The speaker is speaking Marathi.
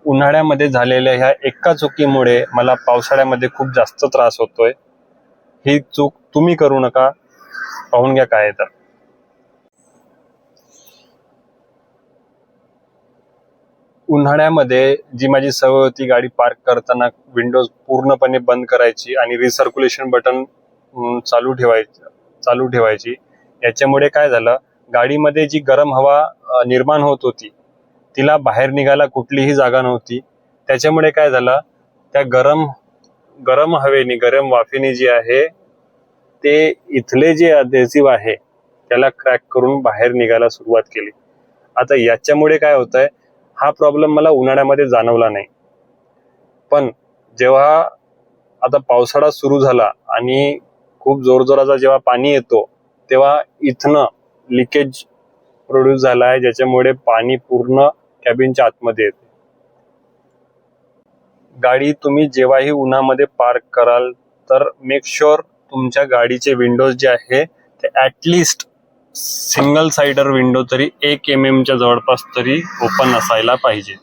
उन्हाळ्यामध्ये झालेल्या ह्या एका चुकीमुळे मला पावसाळ्यामध्ये खूप जास्त त्रास होतोय. ही चूक तुम्ही करू नका. पाहून घ्या काय तर. उन्हाळ्यामध्ये जी माझी सवय होती गाडी पार्क करताना विंडोज पूर्णपणे बंद करायची आणि रिसर्क्युलेशन बटन चालू ठेवायची. याच्यामुळे काय झालं, गाडीमध्ये जी गरम हवा निर्माण होत होती तिला बाहेर निघायला कुठलीही जागा नव्हती. त्याच्यामुळे काय झालं, त्या गरम हवेने, गरम वाफेने जे आहे ते इथले जे अधेसिव्ह आहे त्याला क्रॅक करून बाहेर निघायला सुरुवात केली. आता याच्यामुळे काय होतंय, हा प्रॉब्लेम मला उन्हाळ्यामध्ये जाणवला नाही, पण जेव्हा आता पावसाळा सुरू झाला आणि खूप जोरजोराचा जेव्हा पाणी येतो तेव्हा इथनं लिकेज प्रोड्यूस झाला आहे, ज्याच्यामुळे पाणी पूर्ण कॅबिनच्या आतमध्ये येते. गाडी तुम्ही जेव्हाही उन्हामध्ये पार्क कराल तर मेक शुअर तुमच्या गाडीचे विंडोज जे आहे ते ॲटलिस्ट सिंगल साइडर विंडो तरी 1 mm च्या जवळपास तरी ओपन असायला पाहिजे.